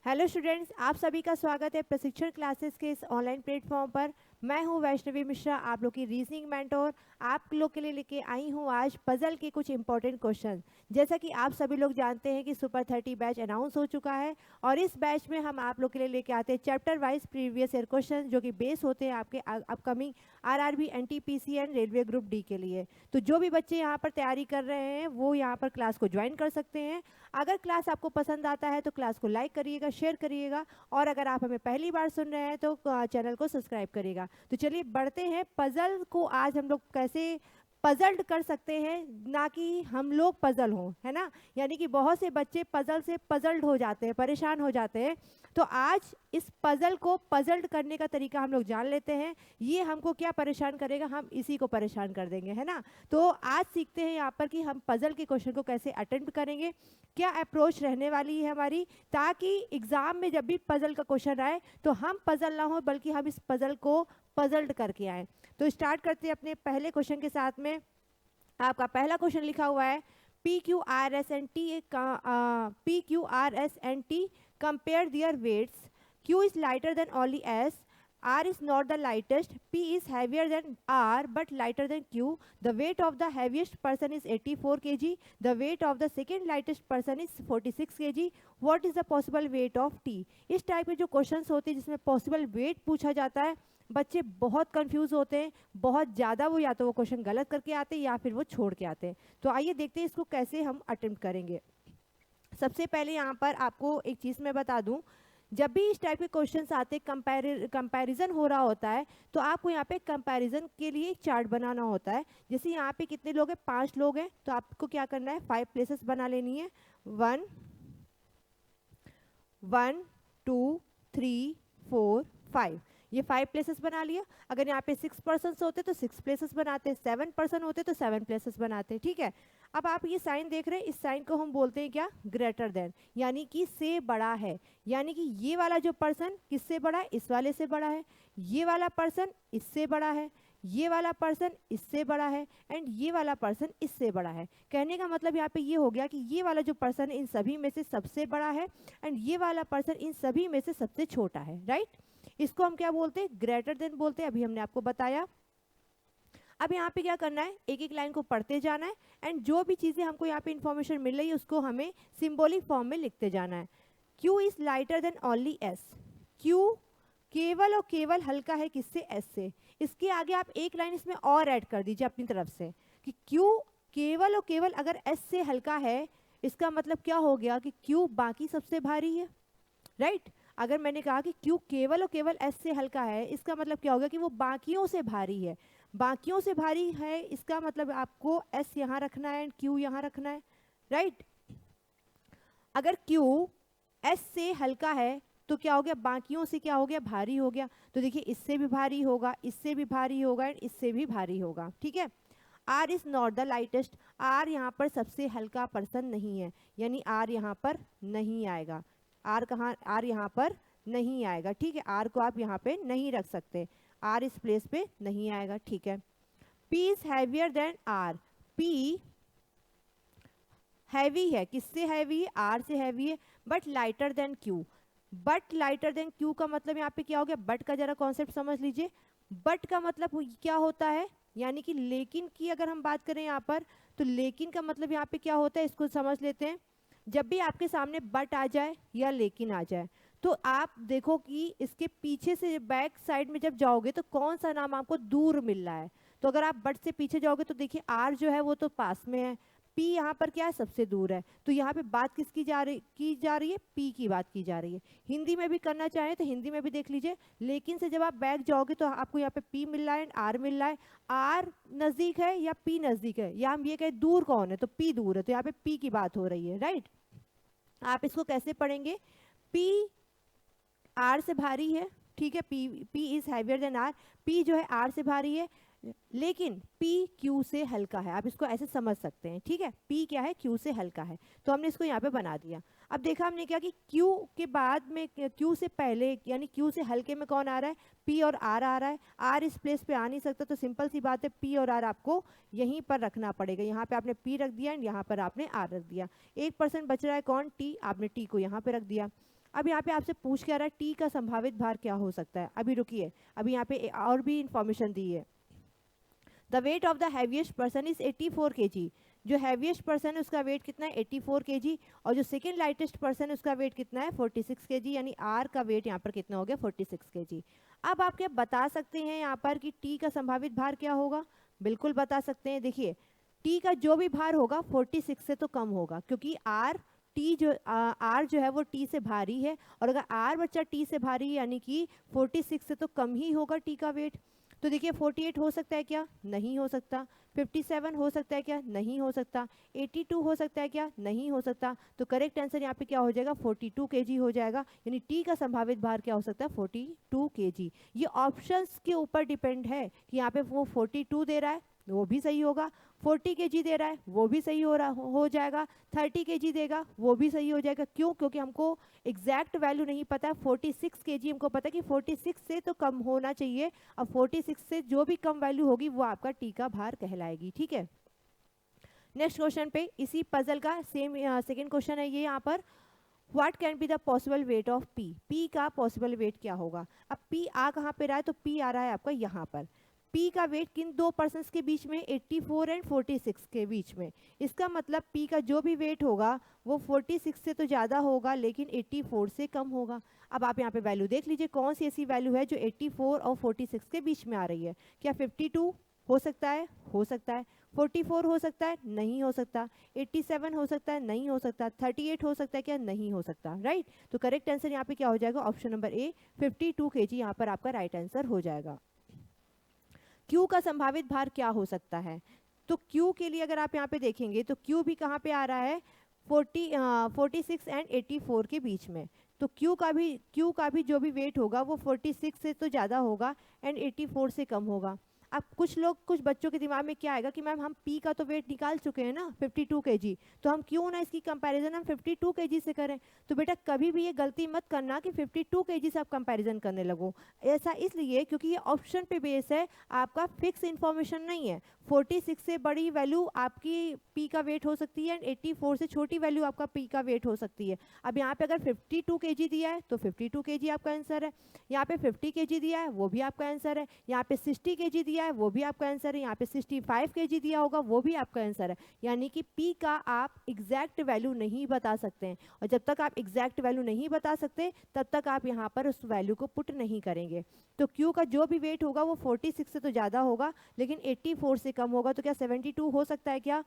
Hello students, आप सभी का स्वागत है प्रशिक्षण क्लासेस के इस ऑनलाइन प्लेटफॉर्म पर। मैं हूं वैष्णवी मिश्रा, आप लोग की रीजनिंग मेंटोर। आप लोग के लिए लेके आई हूं आज पजल के कुछ इंपॉर्टेंट क्वेश्चन। जैसा कि आप सभी लोग जानते हैं कि सुपर 30 बैच अनाउंस हो चुका है और इस बैच में हम आप लोग के लिए लेके आते हैं chapter wise previous year question जो कि बेस होते हैं आपके upcoming RRB, NTPC and railway group D के लिए। तो जो भी बच्चे यहाँ पर तैयारी कर रहे हैं वो यहाँ पर क्लास को ज्वाइन कर सकते हैं। अगर क्लास आपको पसंद आता है तो क्लास को लाइक करिएगा, शेयर करिएगा और अगर आप हमें पहली बार सुन रहे हैं तो चैनल को सब्सक्राइब करिएगा। तो चलिए बढ़ते हैं, पजल को आज हम लोग कैसे पजल्ड कर सकते हैं, ना कि हम लोग पजल हों, है ना। यानी कि बहुत से बच्चे पजल से पजल्ड हो जाते हैं, परेशान हो जाते हैं। तो आज इस पजल को पजल्ड करने का तरीका हम लोग जान लेते हैं। ये हमको क्या परेशान करेगा, हम इसी को परेशान कर देंगे, है ना। तो आज सीखते हैं यहाँ पर कि हम पजल के क्वेश्चन को कैसे अटेम्प्ट करेंगे, क्या अप्रोच रहने वाली है हमारी, ताकि एग्जाम में जब भी पजल का क्वेश्चन आए तो हम पजल ना हो बल्कि हम इस पजल को पजल्ड करके आए। तो स्टार्ट करते हैं अपने पहले क्वेश्चन के साथ में। आपका पहला क्वेश्चन लिखा हुआ है PQRS and T compare their weights. Q is lighter than only S. R is not the lightest. P is heavier than R but lighter than Q. The weight of the heaviest person is 84 kg. The weight of the second lightest person is 46 kg. What is the possible weight of T? इस type के जो questions होते हैं जिसमें possible wait पूछा जाता है, बच्चे बहुत कंफ्यूज होते हैं, बहुत ज़्यादा वो या तो वो क्वेश्चन गलत करके आते हैं या फिर वो छोड़ के आते हैं। तो आइए देखते हैं इसको कैसे हम अटेम्प्ट करेंगे। सबसे पहले यहाँ पर आपको एक चीज़ मैं बता दूँ, जब भी इस टाइप के क्वेश्चंस आते कंपैरिजन हो रहा होता है तो आपको यहाँ पे कंपैरिजन के लिए एक चार्ट बनाना होता है। जैसे यहाँ पे कितने लोग हैं, 5 लोग हैं, तो आपको क्या करना है, 5 प्लेसेस बना लेनी है। 1 1 2 3 4 5, ये 5 प्लेसेस बना लिया। अगर यहाँ पे 6 पर्सन होते तो 6 प्लेसेस बनाते, 7 पर्सन होते तो 7 प्लेसेस बनाते, ठीक है। अब आप ये साइन देख रहे हैं, इस साइन को हम बोलते हैं क्या, ग्रेटर देन, यानी कि से बड़ा है। यानी कि ये वाला जो पर्सन किससे बड़ा है, इस वाले से बड़ा है, ये वाला पर्सन इससे बड़ा है, ये वाला पर्सन इससे बड़ा है एंड ये वाला पर्सन इससे बड़ा है। कहने का मतलब यहाँ पे ये हो गया कि ये वाला जो पर्सन इन सभी में से सबसे बड़ा है एंड ये वाला पर्सन इन सभी में से सबसे छोटा है, राइट। इसको हम क्या बोलते हैं, ग्रेटर देन बोलते हैं, अभी हमने आपको बताया। अब यहाँ पे क्या करना है, एक एक लाइन को पढ़ते जाना है एंड जो भी चीज़ें हमको यहाँ पे इंफॉर्मेशन मिल रही है उसको हमें सिंबॉलिक फॉर्म में लिखते जाना है। Q is lighter than only S। Q केवल और केवल हल्का है किससे, S से। इसके आगे आप एक लाइन इसमें और ऐड कर दीजिए अपनी तरफ से कि Q केवल और केवल अगर S से हल्का है, इसका मतलब क्या हो गया कि Q बाकी सबसे भारी है, राइट। अगर मैंने कहा कि Q केवल और केवल S से हल्का है, इसका मतलब क्या होगा कि वो बाकियों से भारी है। बाकियों से भारी है इसका मतलब आपको S यहाँ रखना है एंड Q यहाँ रखना है, राइट। अगर Q S से हल्का है तो क्या हो गया, बाकियों से क्या हो गया, भारी हो गया। तो देखिए इससे भी भारी होगा, इससे भी भारी होगा एंड इससे भी भारी होगा, ठीक है। R is not the lightest, R यहाँ पर सबसे हल्का पर्सन नहीं है, यानी R यहाँ पर नहीं आएगा। R कहाँ, R यहाँ पर नहीं आएगा, ठीक है। R को आप यहाँ पे नहीं रख सकते, R इस प्लेस पे नहीं आएगा, ठीक है। P is heavier then R, P heavy है, किससे हैवी है, R से हैवी है, but lighter than Q। But lighter than Q का मतलब यहाँ पे क्या हो गया, बट का जरा कॉन्सेप्ट समझ लीजिए। बट का मतलब क्या होता है, यानी कि लेकिन की अगर हम बात करें यहाँ पर, तो लेकिन का मतलब यहाँ पे क्या होता है, इसको समझ लेते हैं। जब भी आपके सामने बट आ जाए या लेकिन आ जाए तो आप देखो कि इसके पीछे से बैक साइड में जब जाओगे तो कौन सा नाम आपको दूर मिल रहा है। तो अगर आप बट से पीछे जाओगे तो देखिए आर जो है वो तो पास में है, पी यहाँ पर क्या है, सबसे दूर है। तो यहाँ पे बात किसकी की जा रही है, पी की बात की जा रही है। हिंदी में भी करना चाहें तो हिंदी में भी देख लीजिए, लेकिन से जब आप बैक जाओगे तो आपको यहाँ पे पी मिल रहा है, आर मिल रहा है। आर नज़दीक है या पी नज़दीक है, या हम ये कहें दूर कौन है, तो पी दूर है, तो यहाँ पे पी की बात हो रही है, राइट। आप इसको कैसे पढ़ेंगे, पी आर से भारी है, ठीक है, P is heavier than R, P जो है आर से भारी है लेकिन P Q से हल्का है, आप इसको ऐसे समझ सकते हैं, ठीक है। P क्या है, Q से हल्का है, तो हमने इसको यहाँ पे बना दिया। अब देखा हमने क्या कि Q के बाद में, Q से पहले यानी Q से हल्के में कौन आ रहा है, P और R आ रहा है। R इस प्लेस पे आ नहीं सकता, तो सिंपल सी बात है P और R आपको यहीं पर रखना पड़ेगा। यहाँ पे आपने P रख दिया एंड यहाँ पर आपने R रख दिया। 1% बच रहा है कौन, T, आपने T को यहाँ पे रख दिया। अब यहाँ पे आपसे पूछ क्या रहा है, टी का संभावित भार क्या हो सकता है। अभी रुकिए, अभी यहाँ पे और भी इंफॉर्मेशन दी है। The weight of the heaviest person is 84 kg। जो हैवीएस्ट पर्सन है उसका वेट कितना है, 84 kg। और जो सेकेंड लाइटेस्ट पर्सन है उसका वेट कितना है, 46 kg। यानी आर का वेट यहाँ पर कितना हो गया, 46 kg। अब आप क्या बता सकते हैं यहाँ पर कि टी का संभावित भार क्या होगा। बिल्कुल बता सकते हैं। देखिए टी का जो भी भार होगा 46 से तो कम होगा, क्योंकि आर जो है वो टी से भारी है, और अगर आर बच्चा टी से भारी है यानी कि 46 से तो कम ही होगा टी का वेट। तो देखिए 48 हो सकता है क्या, नहीं हो सकता। 57 हो सकता है क्या, नहीं हो सकता। 82 हो सकता है क्या, नहीं हो सकता। तो करेक्ट आंसर यहाँ पे क्या हो जाएगा, 42 kg हो जाएगा। यानी टी का संभावित भार क्या हो सकता है, 42 kg। ये ऑप्शंस के ऊपर डिपेंड है कि यहाँ पे वो 42 दे रहा है वो भी सही होगा, 40 kg दे रहा है वो भी सही हो जाएगा, 30 kg देगा वो भी सही हो जाएगा। क्यों, क्योंकि हमको एग्जैक्ट वैल्यू नहीं पता है। 46 kg हमको पता है कि 46 से तो कम होना चाहिए। अब 46 से जो भी कम वैल्यू होगी वो आपका टी का भार कहलाएगी। ठीक है, नेक्स्ट क्वेश्चन पे इसी पजल का सेम सेकेंड क्वेश्चन है ये यहाँ पर। What can be the possible weight of P. P का पॉसिबल वेट क्या होगा। अब पी आ कहाँ पे रहा है, तो पी आ रहा है आपका यहाँ पर। पी का वेट किन दो पर्सन्स के बीच में, 84 एंड 46 के बीच में। इसका मतलब पी का जो भी वेट होगा वो 46 से तो ज़्यादा होगा लेकिन 84 से कम होगा। अब आप यहाँ पे वैल्यू देख लीजिए कौन सी ऐसी वैल्यू है जो 84 और 46 के बीच में आ रही है। क्या 52 हो सकता है, हो सकता है। 44 हो सकता है, नहीं हो सकता। 87 हो सकता है, नहीं हो सकता। 38 हो सकता है क्या, नहीं हो सकता। राइट, तो करेक्ट आंसर यहाँ पे क्या हो जाएगा, ऑप्शन नंबर ए 52 kg यहाँ पर आपका राइट आंसर हो जाएगा। क्यू का संभावित भार क्या हो सकता है। तो क्यू के लिए अगर आप यहाँ पे देखेंगे तो क्यू भी कहाँ पे आ रहा है, 46 एंड 84 के बीच में। तो क्यू का भी जो भी वेट होगा वो 46 से तो ज़्यादा होगा एंड 84 से कम होगा। अब कुछ बच्चों के दिमाग में क्या आएगा कि मैम हम पी का तो वेट निकाल चुके हैं ना 52 kg, तो हम क्यों ना इसकी कंपैरिजन हम 52 kg से करें। तो बेटा कभी भी ये गलती मत करना कि 52 kg से आप कंपैरिजन करने लगो। ऐसा इसलिए क्योंकि ये ऑप्शन पे बेस है, आपका फिक्स इन्फॉर्मेशन नहीं है। 46 से बड़ी वैल्यू आपकी पी का वेट हो सकती है एंड 84 से छोटी वैल्यू आपका पी का वेट हो सकती है। अब यहाँ पे अगर 52 kg दिया है तो 52 kg आपका आंसर है। यहाँ पे 50 kg दिया है वो भी आपका आंसर है। यहाँ पे 60 kg दिया है वो भी आपका आंसर है। यहाँ पे 65 kg दिया होगा वो भी आपका आंसर है। यानी कि पी का आप एग्जैक्ट वैल्यू नहीं बता सकते हैं, और जब तक आप एग्जैक्ट वैल्यू नहीं बता सकते तब तक आप यहाँ पर उस वैल्यू को पुट नहीं करेंगे। तो क्यू का जो भी वेट होगा वो 46 से तो ज़्यादा होगा लेकिन 84 से कम होगा। तो क्या 72 हो सकता है क्या,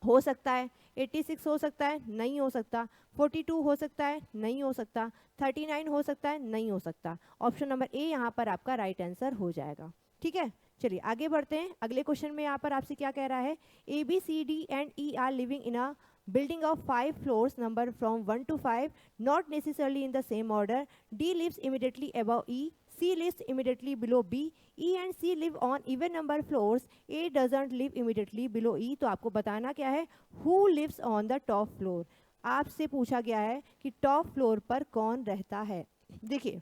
हो सकता है। 86 हो सकता है, नहीं हो सकता। 42 हो सकता है, नहीं हो सकता। 39 हो सकता है, नहीं हो सकता। ऑप्शन नंबर ए यहाँ पर आपका राइट आंसर हो जाएगा। ठीक है, चलिए आगे बढ़ते हैं। अगले क्वेश्चन में यहाँ पर आपसे क्या कह रहा है, A B C D and E are living in a building of 5 floors number from 1 to 5 not necessarily in the same order. D lives immediately above E, C lives immediately below B, E and C live on even number floors, A doesn't live immediately below E. तो आपको बताना क्या है, who lives on the top floor। आपसे पूछा गया है कि टॉप फ्लोर पर कौन रहता है। देखिए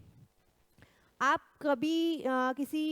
आप कभी किसी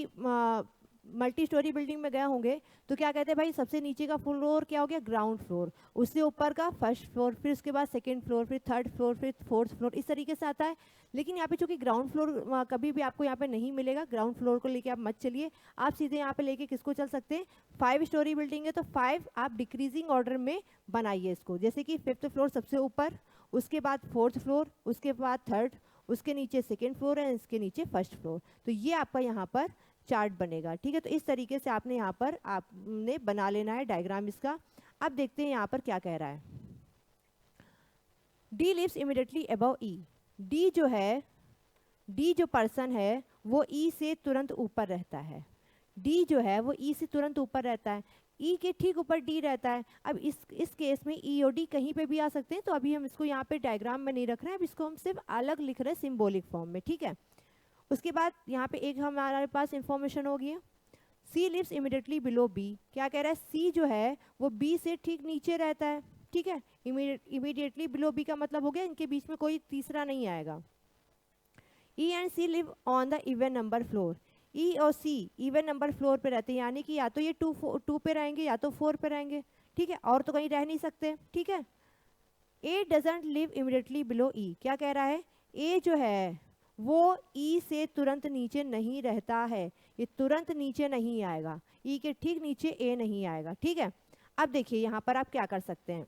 मल्टी स्टोरी बिल्डिंग में गए होंगे तो क्या कहते हैं भाई, सबसे नीचे का फ्लोर क्या हो गया, ग्राउंड फ्लोर। उससे ऊपर का फर्स्ट फ्लोर, फिर उसके बाद सेकंड फ्लोर, फिर थर्ड फ्लोर, फिर फोर्थ फ्लोर, इस तरीके से आता है। लेकिन यहाँ पे चूंकि ग्राउंड फ्लोर कभी भी आपको यहाँ पे नहीं मिलेगा, ग्राउंड फ्लोर को लेके आप मत चलिए। आप सीधे यहाँ पे लेके किसको चल सकते हैं, 5 स्टोरी बिल्डिंग है तो 5 आप डिक्रीजिंग ऑर्डर में बनाइए इसको। जैसे कि 5th फ्लोर सबसे ऊपर, उसके बाद 4th फ्लोर, उसके बाद 3rd, उसके नीचे 2nd फ्लोर है, इसके नीचे 1st फ्लोर। तो ये आपका यहाँ पर चार्ट बनेगा। ठीक है, तो इस तरीके से आपने यहाँ पर आपने बना लेना है डायग्राम इसका। अब देखते हैं यहाँ पर क्या कह रहा है। डी लिव्स इमिडिएटली अबव ई। डी जो है, डी जो पर्सन है वो ई से तुरंत ऊपर रहता है। डी जो है वो ई से तुरंत ऊपर रहता है, ई के ठीक ऊपर डी रहता है। अब इस केस में ई और डी कहीं पे भी आ सकते हैं, तो अभी हम इसको यहाँ पे डायग्राम में नहीं रख रहे हैं, अब इसको हम सिर्फ अलग लिख रहे हैं सिंबॉलिक फॉर्म में। ठीक है, उसके बाद यहाँ पे एक हमारे पास इंफॉर्मेशन होगी, C lives immediately below B. क्या कह रहा है, सी जो है वो बी से ठीक नीचे रहता है। ठीक है, इमीडिएटली बिलो बी का मतलब हो गया इनके बीच में कोई तीसरा नहीं आएगा। E and C live on the even number floor. E और सी इवन नंबर फ्लोर पे रहते हैं, यानी कि या तो ये 2 पे रहेंगे या तो 4 पे रहेंगे। ठीक है, और तो कहीं रह नहीं सकते। ठीक है, ए डजंट लिव इमिडिएटली बिलो ई, क्या कह रहा है, ए जो है वो ई से तुरंत नीचे नहीं रहता है, ये तुरंत नीचे नहीं आएगा, ई के ठीक नीचे ए नहीं आएगा, ठीक है। अब देखिए यहाँ पर आप क्या कर सकते हैं,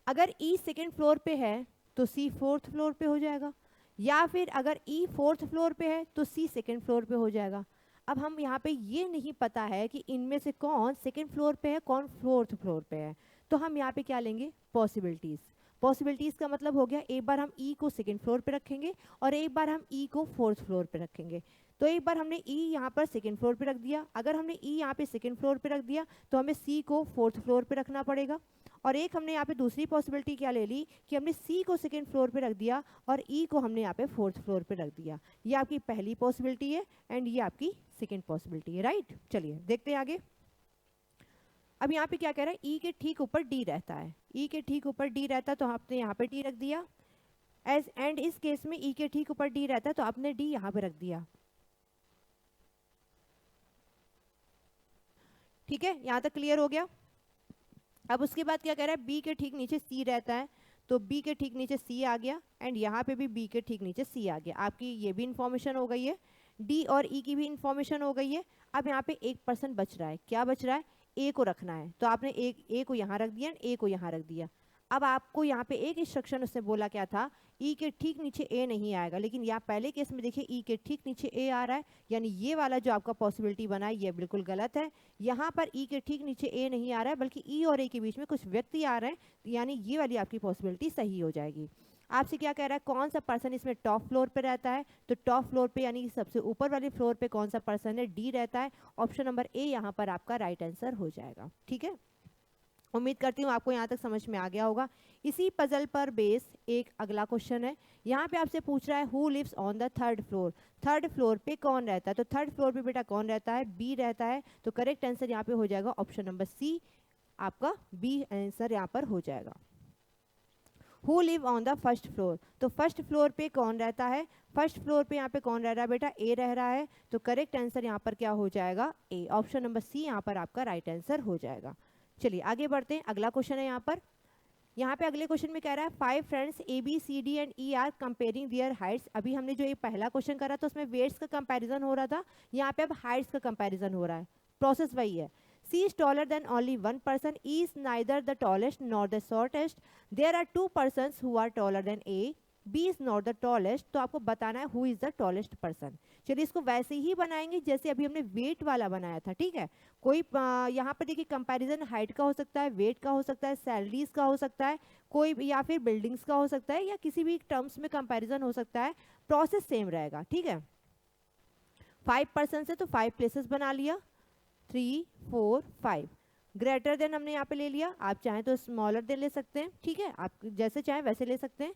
अगर ई सेकेंड फ्लोर पे है तो सी फोर्थ फ्लोर पे हो जाएगा, या फिर अगर ई फोर्थ फ्लोर पे है तो सी सेकेंड फ्लोर पे हो जाएगा। अब हम यहाँ पे ये नहीं पता है कि इनमें से कौन सेकेंड फ्लोर पे है कौन फोर्थ फ्लोर पे है, तो हम यहाँ पे क्या लेंगे, पॉसिबिलिटीज़। पॉसिबिलिटीज़ का मतलब हो गया एक बार हम ई को सेकेंड फ्लोर पे रखेंगे और एक बार हम ई को फोर्थ फ्लोर पे रखेंगे। तो एक बार हमने ई यहाँ पर सेकेंड फ्लोर पे रख दिया, अगर हमने ई यहाँ पे सेकेंड फ्लोर पे रख दिया तो हमें सी को फोर्थ फ्लोर पे रखना पड़ेगा। और एक हमने यहाँ पे दूसरी पॉसिबिलिटी क्या ले ली कि हमने सी को सेकेंड फ्लोर पे रख दिया और ई को हमने यहाँ पे फोर्थ फ्लोर पे रख दिया। ये आपकी पहली पॉसिबिलिटी है एंड ये आपकी सेकेंड पॉसिबिलिटी है, राइट। चलिए देखते हैं आगे। अब यहाँ पे क्या कह रहा है, ई के ठीक ऊपर डी रहता है, ई के ठीक ऊपर डी रहता है तो आपने यहाँ पे डी रख दिया एज, एंड इस केस में ई के ठीक ऊपर डी रहता है तो आपने डी यहाँ पे रख दिया, ठीक है। यहाँ तक क्लियर हो गया। अब उसके बाद क्या कह रहा है, बी के ठीक नीचे सी रहता है तो बी के ठीक नीचे सी आ गया एंड यहाँ पे भी बी के ठीक नीचे सी आ गया। आपकी ये भी इंफॉर्मेशन हो गई है, डी और ई की भी इंफॉर्मेशन हो गई है। अब यहाँ पे 1% बच रहा है, क्या बच रहा है, ए को रखना है तो आपने ए को यहाँ रख दिया, ए को यहाँ रख दिया। अब आपको यहाँ पे एक इंस्ट्रक्शन उसने बोला क्या था, ई के ठीक नीचे ए नहीं आएगा, लेकिन यहाँ पहले केस में देखिए ई के ठीक नीचे ए आ रहा है, यानी ये वाला जो आपका पॉसिबिलिटी बना है ये बिल्कुल गलत है। यहाँ पर ई के ठीक नीचे ए नहीं आ रहा है बल्कि ई और ए के बीच में कुछ व्यक्ति आ रहे हैं, यानी ये वाली आपकी पॉसिबिलिटी सही हो जाएगी। आपसे क्या कह रहा है, कौन सा पर्सन इसमें टॉप फ्लोर पे रहता है, तो टॉप फ्लोर पे यानी सबसे ऊपर वाले फ्लोर पे कौन सा पर्सन है, डी रहता है। ऑप्शन नंबर ए यहाँ पर आपका राइट आंसर हो जाएगा, ठीक है। उम्मीद करती हूँ आपको यहाँ तक समझ में आ गया होगा। इसी पजल पर बेस एक अगला क्वेश्चन है, यहाँ पे आपसे पूछ रहा है who lives on the third floor, third floor पे कौन रहता है, तो थर्ड फ्लोर पे बेटा कौन रहता है, बी रहता है। तो करेक्ट आंसर यहाँ पे हो जाएगा ऑप्शन नंबर सी, आपका बी आंसर यहाँ पर हो जाएगा। Who live on the first floor, तो फर्स्ट फ्लोर पे कौन रहता है, फर्स्ट फ्लोर पे यहाँ पे कौन रह रहा है बेटा, ए रह रहा है। तो करेक्ट आंसर यहाँ पर क्या हो जाएगा, ए, ऑप्शन नंबर सी यहाँ पर आपका राइट आंसर हो जाएगा। चलिए आगे बढ़ते हैं, अगला क्वेश्चन है यहाँ पे अगले क्वेश्चन में कह रहा है 5 friends A B C D and E are comparing their heights. अभी हमने जो ये पहला क्वेश्चन करा था उसमें वेट्स का कंपैरिजन हो रहा था, यहाँ पे अब हाइट्स का कंपैरिजन हो रहा है, प्रोसेस वही है। C is taller than only one person, E is neither the tallest nor the shortest. There are two persons who are taller than A, B is not the tallest. तो आपको बताना है who is the tallest person। चलिए इसको वैसे ही बनाएंगे जैसे अभी हमने वेट वाला बनाया था, ठीक है। कोई यहाँ पर देखिए कंपैरिजन हाइट का हो सकता है, वेट का हो सकता है, सैलरीज का हो सकता है, कोई या फिर बिल्डिंग्स का हो सकता है, या किसी भी टर्म्स में कंपैरिजन हो सकता है, प्रोसेस सेम रहेगा, ठीक है। 5 पर्सन है तो 5 प्लेसेस बना लिया, 3 4 5, ग्रेटर देन हमने यहाँ पे ले लिया, आप चाहें तो स्मॉलर देन ले सकते हैं, ठीक है, आप जैसे चाहें वैसे ले सकते हैं।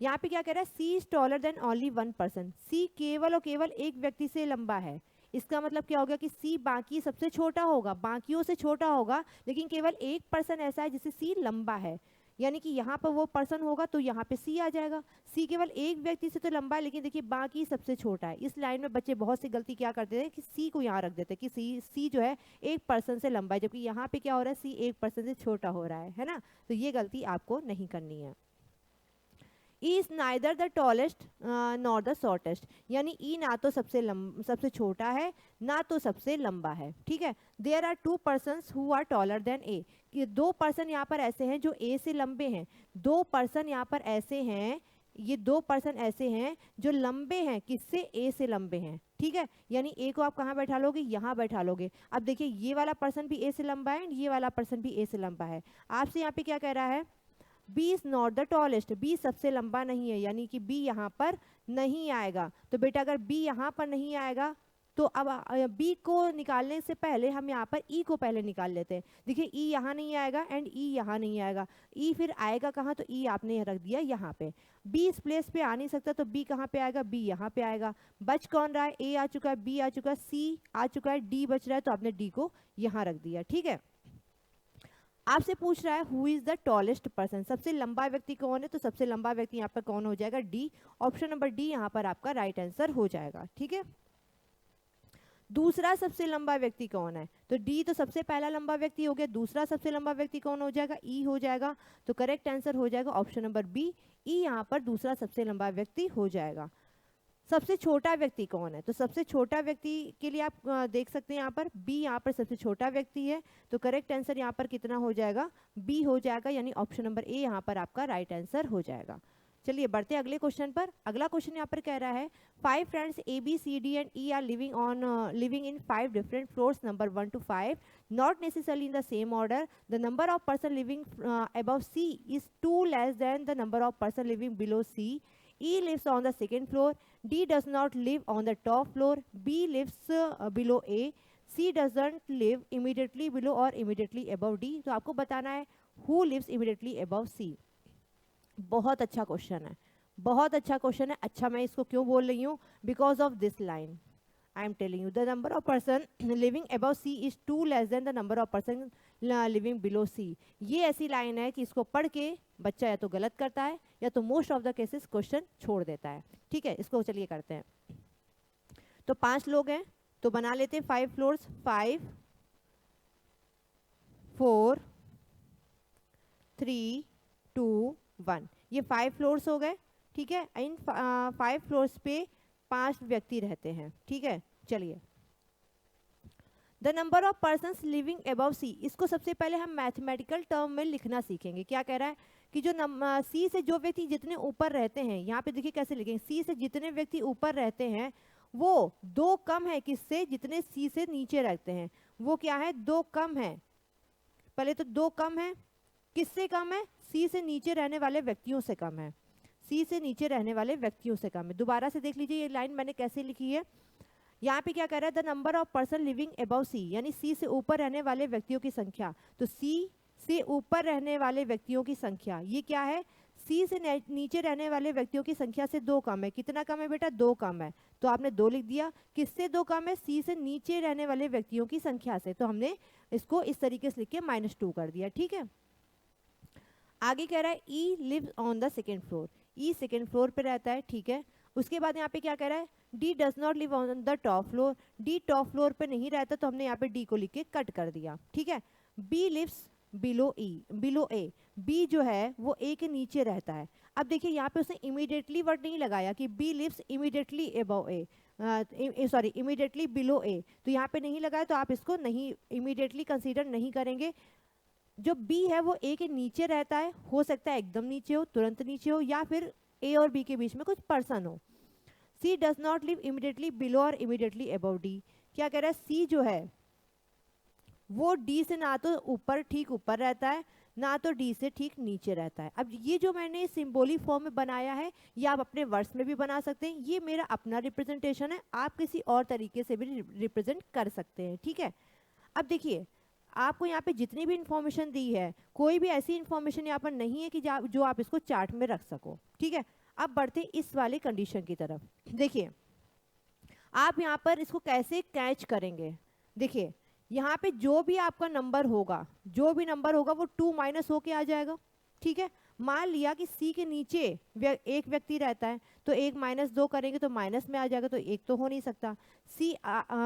यहाँ पे क्या कह रहा है, C is taller than only one person, C केवल और केवल एक व्यक्ति से लंबा है। इसका मतलब क्या होगा कि सी बाकी सबसे छोटा होगा, बाकियों से छोटा होगा, लेकिन केवल एक पर्सन ऐसा है जिससे सी लंबा है, यानी कि यहाँ पर वो पर्सन होगा तो यहाँ पे सी आ जाएगा। सी केवल एक व्यक्ति से तो लंबा है लेकिन देखिए बाकी सबसे छोटा है। इस लाइन में बच्चे बहुत सी गलती क्या करते थे कि सी को यहाँ रख देते कि सी जो है एक पर्सन से लंबा है, जबकि यहाँ पे क्या हो रहा है, सी एक पर्सन से छोटा हो रहा है ना। तो ये गलती आपको नहीं करनी है। E is neither the tallest nor the shortest, यानी ई ना तो सबसे छोटा है ना तो सबसे लंबा है, ठीक है। There are two persons who are taller than A, कि दो पर्सन यहाँ पर ऐसे हैं जो ए से लंबे हैं, दो पर्सन यहाँ पर ऐसे हैं, ये दो पर्सन ऐसे हैं जो लंबे हैं, किससे, ए से लंबे हैं, ठीक है। यानी ए को आप कहाँ बैठा लोगे, यहाँ बैठा लोगे। अब देखिए ये वाला पर्सन भी ए से लंबा है, ये वाला पर्सन भी ए से लंबा है। आपसे यहाँ पे क्या कह रहा है, B is not the tallest, B सबसे लंबा नहीं है, यानी कि बी यहाँ पर नहीं आएगा। तो बेटा अगर बी यहाँ पर नहीं आएगा तो अब बी को निकालने से पहले हम यहाँ पर ई को पहले निकाल लेते हैं। देखिए ई यहाँ नहीं आएगा एंड ई यहाँ नहीं आएगा, ई फिर आएगा कहाँ, तो ई आपने रख दिया यहाँ पे। बी इस प्लेस पे आ नहीं सकता तो बी कहाँ पे आएगा, बी यहाँ पे आएगा। बच कौन रहा है, ए आ चुका है, बी आ चुका है, सी आ चुका है, डी बच रहा है, तो आपने डी को यहाँ रख दिया, ठीक है। आपसे पूछ रहा है who is the tallest person, सबसे लंबा व्यक्ति कौन है, तो सबसे लंबा व्यक्ति यहाँ पर कौन हो जाएगा, डी, ऑप्शन नंबर डी यहाँ पर आपका राइट आंसर हो जाएगा, ठीक है। दूसरा सबसे लंबा व्यक्ति कौन है? तो डी तो सबसे पहला लंबा व्यक्ति हो गया, दूसरा सबसे लंबा व्यक्ति कौन हो जाएगा? ई हो जाएगा। तो करेक्ट आंसर हो जाएगा ऑप्शन नंबर बी, ई यहाँ पर दूसरा सबसे लंबा व्यक्ति हो जाएगा। सबसे छोटा व्यक्ति कौन है? तो सबसे छोटा व्यक्ति के लिए आप देख सकते हैं यहाँ पर बी, यहाँ पर सबसे छोटा व्यक्ति है। तो करेक्ट आंसर यहाँ पर कितना हो जाएगा? बी हो जाएगा, यानी ऑप्शन नंबर ए यहाँ पर आपका राइट आंसर हो जाएगा। चलिए बढ़ते अगले क्वेश्चन पर। अगला क्वेश्चन यहाँ पर कह रहा है 5 friends A B C D and E are living in 5 different floors number 1 to 5, not necessarily in the same order. The number of person living above C is 2 less than the number of person living below C. E lives on the second floor, D does not live on the top floor, B lives below A, C doesn't live immediately below or immediately above D. तो आपको बताना है who lives immediately above C. बहुत अच्छा question है, बहुत अच्छा question है। अच्छा, मैं इसको क्यों बोल रही हूँ? Because of this line I am telling you, the number of person living above C is 2 less than the number of person living below C. ये ऐसी लाइन है कि इसको पढ़ के बच्चा या तो गलत करता है या तो most of the cases question छोड़ देता है। ठीक है, इसको चलिए करते हैं। तो 5 लोग हैं तो बना लेते हैं 5 फ्लोर्स, 5 4 3 2 1, ये 5 फ्लोर्स हो गए। ठीक है, इन 5 फ्लोर्स पे 5 व्यक्ति रहते हैं। ठीक है, चलिए the number of persons living above C, इसको सबसे पहले हम मैथमेटिकल टर्म में लिखना सीखेंगे। क्या कह रहा है कि जो सी से जो व्यक्ति जितने ऊपर रहते हैं, यहाँ पे देखिए कैसे लिखेंगे, सी से जितने व्यक्ति ऊपर रहते हैं वो 2 कम है किससे? जितने सी से नीचे रहते हैं वो क्या है? 2 कम है। पहले तो 2 कम है, किससे कम है? सी से नीचे रहने वाले व्यक्तियों से कम है, सी से नीचे रहने वाले व्यक्तियों से कम है। दोबारा से देख लीजिए ये लाइन मैंने कैसे लिखी है। यहाँ पे क्या कह रहा है? The number of person living above C, यानी सी से ऊपर रहने वाले व्यक्तियों की संख्या। तो सी से ऊपर रहने वाले व्यक्तियों की संख्या ये क्या है? सी से नीचे रहने वाले व्यक्तियों की संख्या से 2 कम है। कितना कम है बेटा? 2 कम है। तो आपने 2 लिख दिया। किससे 2 कम है? सी से नीचे रहने वाले व्यक्तियों की संख्या से। तो हमने इसको इस तरीके से लिख के -2 कर दिया। ठीक है, आगे कह रहा है E lives on the second floor, E second floor पे रहता है। ठीक है, उसके बाद यहाँ पे क्या कह रहा है? D does not live on the top floor, D top floor पे नहीं रहता, तो हमने यहाँ पे डी को लिख के कट कर दिया। ठीक है, बी लिव्स बिलो ई, बिलो ए, बी जो है वो ए के नीचे रहता है। अब देखिए यहाँ पे उसने इमीडिएटली वर्ड नहीं लगाया कि बी लिव्स इमीडिएटली अबव ए, सॉरी इमीडिएटली बिलो ए, तो यहाँ पे नहीं लगाया, तो आप इसको नहीं इमीडिएटली कंसीडर नहीं करेंगे। जो बी है वो ए के नीचे रहता है, हो सकता है एकदम नीचे हो, तुरंत नीचे हो, या फिर ए और बी के बीच में कुछ पर्सन हो। C does not live immediately below और इमीडिएटली अबव डी, क्या कह रहा है? सी जो है वो डी से ना तो ऊपर ठीक ऊपर रहता है ना तो डी से ठीक नीचे रहता है। अब ये जो मैंने सिंबॉलिक फॉर्म में बनाया है ये आप अपने वर्ड्स में भी बना सकते हैं, ये मेरा अपना रिप्रेजेंटेशन है, आप किसी और तरीके से भी रिप्रेजेंट कर सकते हैं। ठीक है, अब देखिए आपको यहाँ पे जितनी भी इंफॉर्मेशन दी है, कोई भी ऐसी इंफॉर्मेशन यहाँ पर नहीं है कि जो आप इसको चार्ट में रख सको। ठीक है, अब बढ़ते इस वाले कंडीशन की तरफ। देखिए आप यहाँ पर इसको कैसे कैच करेंगे। देखिए यहाँ पे जो भी आपका नंबर होगा, जो भी नंबर होगा वो 2 माइनस होके आ जाएगा। ठीक है, मान लिया कि सी के नीचे एक व्यक्ति रहता है तो 1 -2 करेंगे तो माइनस में आ जाएगा, तो 1 तो हो नहीं सकता। सी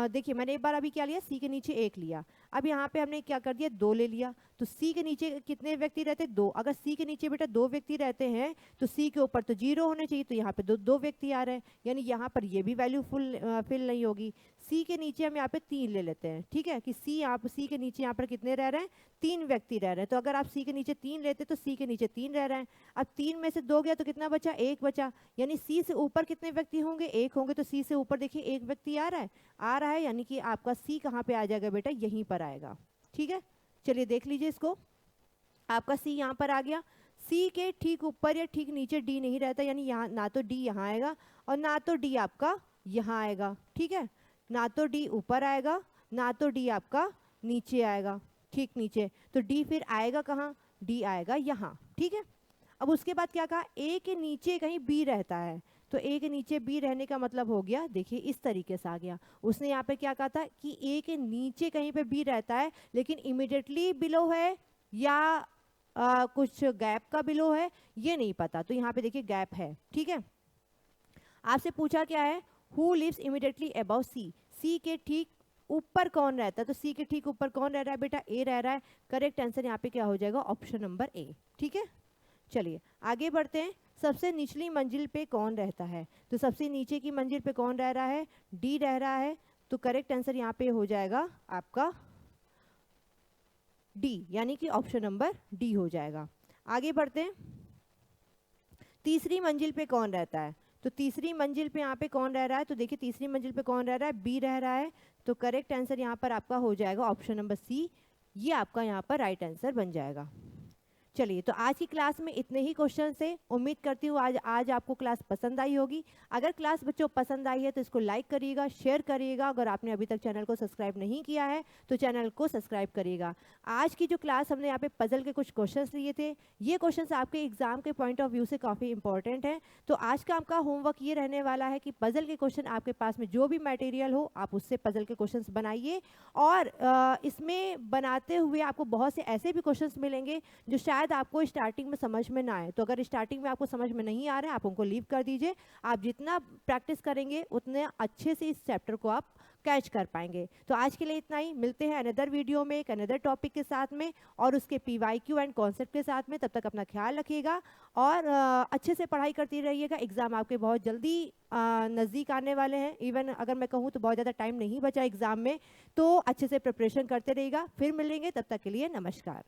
देखिए मैंने एक बार अभी क्या लिया, सी के नीचे 1 लिया, अब यहाँ पे हमने क्या कर दिया 2 ले लिया, तो सी के नीचे कितने व्यक्ति रहते हैं? 2। अगर सी के नीचे बेटा 2 व्यक्ति रहते हैं तो सी के ऊपर तो 0 होने चाहिए, तो यहाँ पे 2 व्यक्ति आ रहे हैं, यानी यहाँ पर ये भी वैल्यू फिल नहीं होगी। सी के नीचे हम यहाँ पे 3 ले लेते हैं। ठीक है, कि सी के नीचे यहाँ पर कितने रह रहे हैं? 3 व्यक्ति रह रहे हैं, तो अगर आप सी के नीचे 3 लेते तो सी के नीचे 3 रह रहे हैं। अब 3 में से 2 गया तो कितना बचा? 1 बचा, यानी सी से ऊपर कितने व्यक्ति होंगे? 1 होंगे, तो सी से ऊपर देखिए 1 व्यक्ति आ रहा है, यानी कि आपका सी कहाँ पे आ जाएगा बेटा? यहीं पर आएगा। ठीक है, चलिए देख लीजिए इसको, आपका सी यहाँ पर आ गया। सी के ठीक ऊपर या ठीक नीचे डी नहीं रहता, यानी यहाँ ना तो डी यहाँ आएगा और ना तो डी आपका यहाँ आएगा। ठीक है, ना तो डी ऊपर आएगा ना तो डी आपका नीचे आएगा, ठीक नीचे, तो डी फिर आएगा कहाँ? डी आएगा यहाँ। ठीक है, अब उसके बाद क्या कहा? ए के नीचे कहीं बी रहता है, तो ए के नीचे बी रहने का मतलब हो गया, देखिए इस तरीके से आ गया। उसने यहाँ पे क्या कहा था कि ए के नीचे कहीं पे बी रहता है, लेकिन इमीडिएटली बिलो है या कुछ गैप का बिलो है ये नहीं पता, तो यहाँ पे देखिए गैप है। ठीक है, आपसे पूछा क्या है? Who lives immediately above sea, सी के ठीक ऊपर कौन रहता है, तो सी के ठीक ऊपर कौन रह रहा है बेटा, ए रह रहा है। करेक्ट आंसर यहाँ पे क्या हो जाएगा, ऑप्शन नंबर ए। ठीक है, चलिए आगे बढ़ते हैं। सबसे निचली मंजिल पे कौन रहता है, तो सबसे नीचे की मंजिल पे कौन रह रहा है, डी रह रहा है। तो करेक्ट आंसर यहाँ पे हो जाएगा आपका डी, यानी कि ऑप्शन नंबर डी हो जाएगा। आगे बढ़ते हैं। तीसरी मंजिल पे कौन रहता है, तो तीसरी मंजिल पे यहाँ पे कौन रह रहा है, तो देखिए तीसरी मंजिल पे कौन रह रहा है, बी रह रहा है। तो करेक्ट आंसर यहाँ पर आपका हो जाएगा ऑप्शन नंबर सी, ये आपका यहाँ पर राइट आंसर बन जाएगा। चलिए, तो आज की क्लास में इतने ही क्वेश्चन से। उम्मीद करती हूँ आज आपको क्लास पसंद आई होगी। अगर क्लास बच्चों पसंद आई है तो इसको लाइक करिएगा, शेयर करिएगा। अगर आपने अभी तक चैनल को सब्सक्राइब नहीं किया है तो चैनल को सब्सक्राइब करिएगा। आज की जो क्लास हमने यहाँ पे पजल के कुछ क्वेश्चंस लिए थे, ये क्वेश्चंस आपके एग्जाम के पॉइंट ऑफ व्यू से काफ़ी इंपॉर्टेंट है। तो आज का आपका होमवर्क ये रहने वाला है कि पजल के क्वेश्चन आपके पास में जो भी मटेरियल हो आप उससे पजल के क्वेश्चंस बनाइए। और इसमें बनाते हुए आपको बहुत से ऐसे भी क्वेश्चंस मिलेंगे जो शायद आपको स्टार्टिंग में समझ में ना आए। तो अगर स्टार्टिंग में आपको समझ में नहीं आ रहा है, आप उनको लीव कर दीजिए। आप जितना प्रैक्टिस करेंगे उतने अच्छे से इस चैप्टर को आप कैच कर पाएंगे। तो आज के लिए इतना ही। मिलते हैं अनदर वीडियो में एक अनदर टॉपिक के साथ में और उसके PYQ एंड कॉन्सेप्ट के साथ में। तब तक अपना ख्याल रखिएगा और अच्छे से पढ़ाई करती रहिएगा। एग्ज़ाम आपके बहुत जल्दी नज़दीक आने वाले हैं। इवन अगर मैं कहूँ तो बहुत ज़्यादा टाइम नहीं बचा एग्ज़ाम में, तो अच्छे से प्रिपरेशन करते रहिएगा। फिर मिलेंगे, तब तक के लिए नमस्कार।